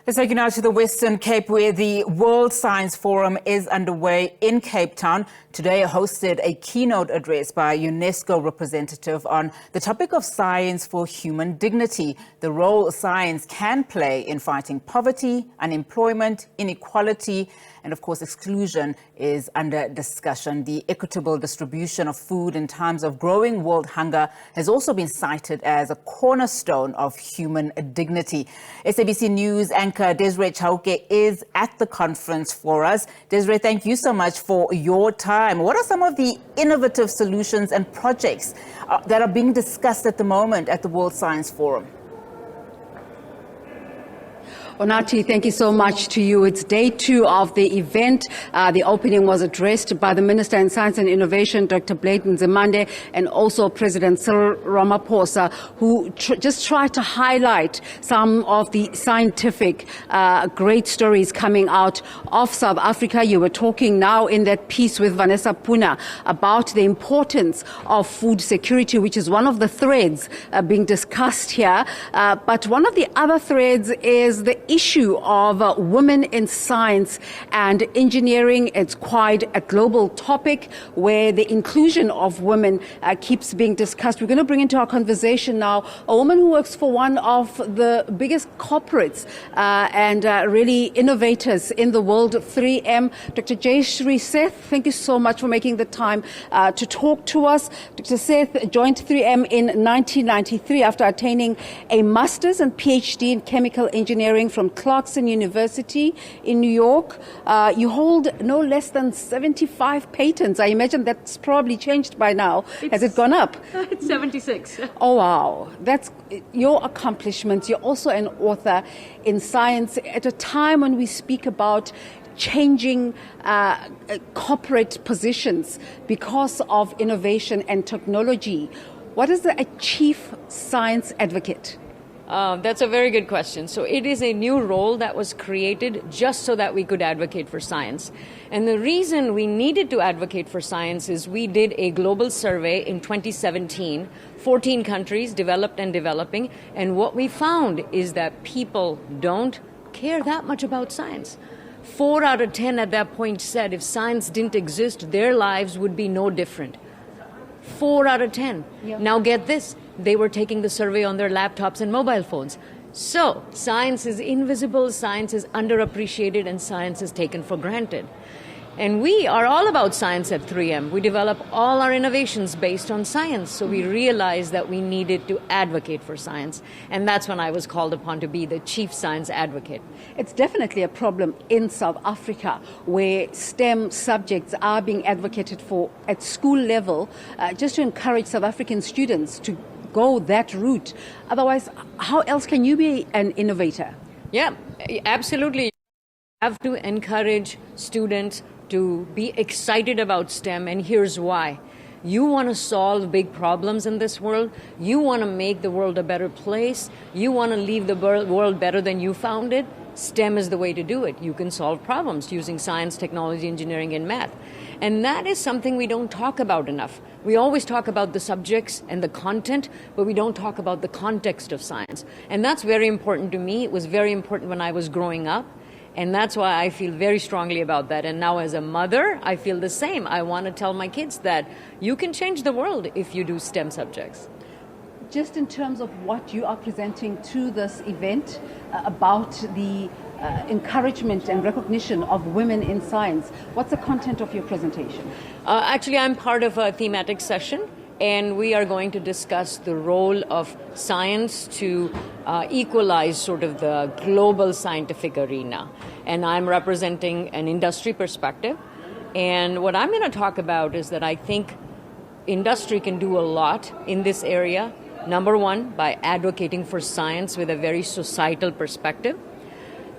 Let's take you now to the Western Cape, where the World Science Forum is underway in Cape Town. Today hosted a keynote address by a UNESCO representative on the topic of science for human dignity, the role science can play in fighting poverty, unemployment, inequality, and of course exclusion is under discussion. The equitable distribution of food in times of growing world hunger has also been cited as a cornerstone of human dignity. SABC News anchor Desiree Chauke is at the conference for us. Desiree, thank you so much for your time. What are some of the innovative solutions and projects that are being discussed at the moment at the World Science Forum? Onati, thank you so much to you. It's day 2 of the event. The opening was addressed by the Minister in Science and Innovation, Dr. Blade Nzimande, and also President Cyril Ramaphosa, who just tried to highlight some of the scientific great stories coming out of South Africa. You were talking now in that piece with Vanessa Puna about the importance of food security, which is one of the threads being discussed here. But one of the other threads is the issue of women in science and engineering. It's quite a global topic where the inclusion of women keeps being discussed. We're going to bring into our conversation now a woman who works for one of the biggest corporates and really innovators in the world, 3M. Dr. Desiree Chauke, thank you so much for making the time to talk to us. Dr. Chauke joined 3M in 1993 after attaining a master's and PhD in chemical engineering from Clarkson University in New York. You hold no less than 75 patents. I imagine that's probably changed by now. Has it gone up? It's 76. Oh, wow. That's your accomplishments. You're also an author in science at a time when we speak about changing corporate positions because of innovation and technology. What is a chief science advocate? That's a very good question. So it is a new role that was created just so that we could advocate for science. And the reason we needed to advocate for science is we did a global survey in 2017, 14 countries, developed and developing, and what we found is that people don't care that much about science. 4 out of 10 at that point said if science didn't exist, their lives would be no different. 4 out of 10. Yep. Now get this. They were taking the survey on their laptops and mobile phones. So science is invisible, science is underappreciated, and science is taken for granted. And we are all about science at 3M. We develop all our innovations based on science. So we realized that we needed to advocate for science. And that's when I was called upon to be the chief science advocate. It's definitely a problem in South Africa where STEM subjects are being advocated for at school level just to encourage South African students to go that route. Otherwise, how else can you be an innovator? Yeah, absolutely. You have to encourage students to be excited about STEM, and here's why. You want to solve big problems in this world. You want to make the world a better place. You want to leave the world better than you found it. STEM is the way to do it. You can solve problems using science, technology, engineering, and math. And that is something we don't talk about enough. We always talk about the subjects and the content, but we don't talk about the context of science. And that's very important to me. It was very important when I was growing up. And that's why I feel very strongly about that. And now as a mother, I feel the same. I want to tell my kids that you can change the world if you do STEM subjects. Just in terms of what you are presenting to this event about the encouragement and recognition of women in science, what's the content of your presentation? Actually, I'm part of a thematic session, and we are going to discuss the role of science to equalize sort of the global scientific arena. And I'm representing an industry perspective. And what I'm going to talk about is that I think industry can do a lot in this area. Number one, by advocating for science with a very societal perspective.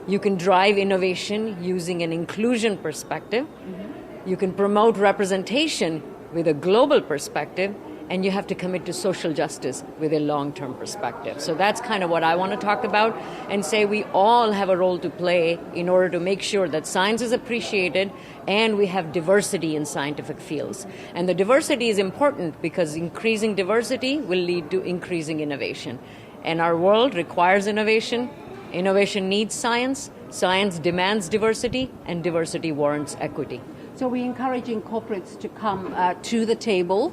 You can drive innovation using an inclusion perspective. Mm-hmm. You can promote representation with a global perspective. And you have to commit to social justice with a long-term perspective. So that's kind of what I want to talk about and say we all have a role to play in order to make sure that science is appreciated and we have diversity in scientific fields. And the diversity is important because increasing diversity will lead to increasing innovation. And our world requires innovation. Innovation needs science, science demands diversity, and diversity warrants equity. So we're encouraging corporates to come to the table.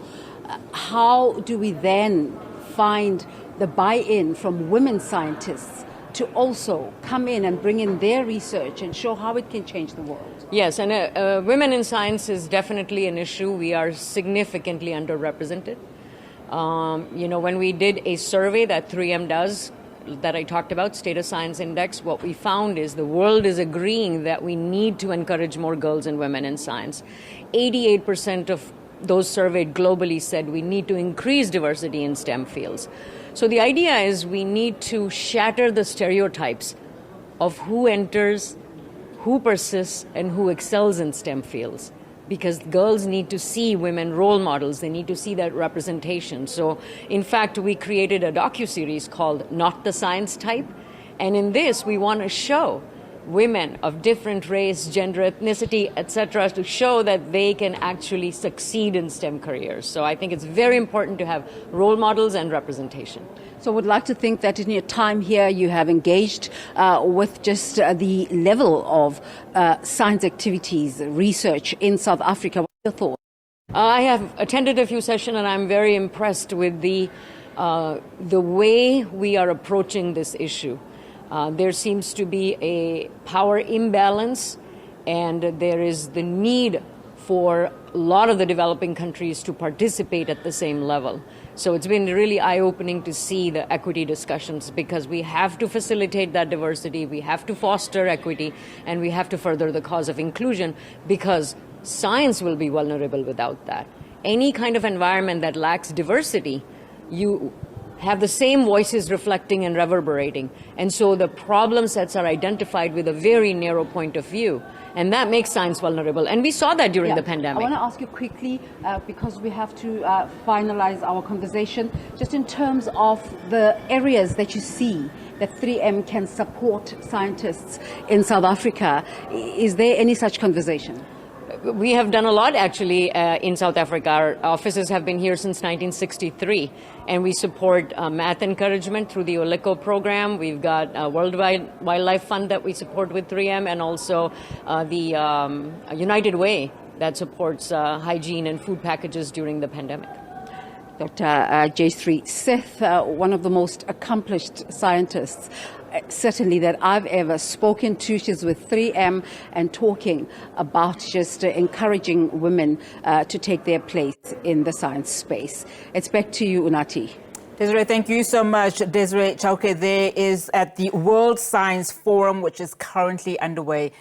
How do we then find the buy-in from women scientists to also come in and bring in their research and show how it can change the world? Yes, and women in science is definitely an issue. We are significantly underrepresented. When we did a survey that 3M does, that I talked about, State of Science Index, what we found is the world is agreeing that we need to encourage more girls and women in science. 88% of those surveyed globally said we need to increase diversity in STEM fields. So the idea is we need to shatter the stereotypes of who enters, who persists, and who excels in STEM fields. Because girls need to see women role models. They need to see that representation. So, in fact, we created a docuseries called Not the Science Type. And in this, we want to show women of different race, gender, ethnicity, etc., to show that they can actually succeed in STEM careers. So I think it's very important to have role models and representation. So I would like to think that in your time here you have engaged with just the level of science activities, research in South Africa. What are your thoughts? I have attended a few sessions and I'm very impressed with the way we are approaching this issue. There seems to be a power imbalance, and there is the need for a lot of the developing countries to participate at the same level. So it's been really eye-opening to see the equity discussions, because we have to facilitate that diversity, we have to foster equity, and we have to further the cause of inclusion, because science will be vulnerable without that. Any kind of environment that lacks diversity, you have the same voices reflecting and reverberating. And so the problem sets are identified with a very narrow point of view. And that makes science vulnerable. And we saw that during the pandemic. I want to ask you quickly, because we have to finalize our conversation, just in terms of the areas that you see that 3M can support scientists in South Africa. Is there any such conversation? We have done a lot, actually, in South Africa. Our offices have been here since 1963, and we support math encouragement through the OLECO program. We've got a Worldwide Wildlife Fund that we support with 3M, and also the United Way that supports hygiene and food packages during the pandemic. Dr. Desiree Seth, one of the most accomplished scientists, certainly that I've ever spoken to. She's with 3M and talking about just encouraging women to take their place in the science space. It's back to you, Unathi. Desiree, thank you so much. Desiree Chauke there is at the World Science Forum, which is currently underway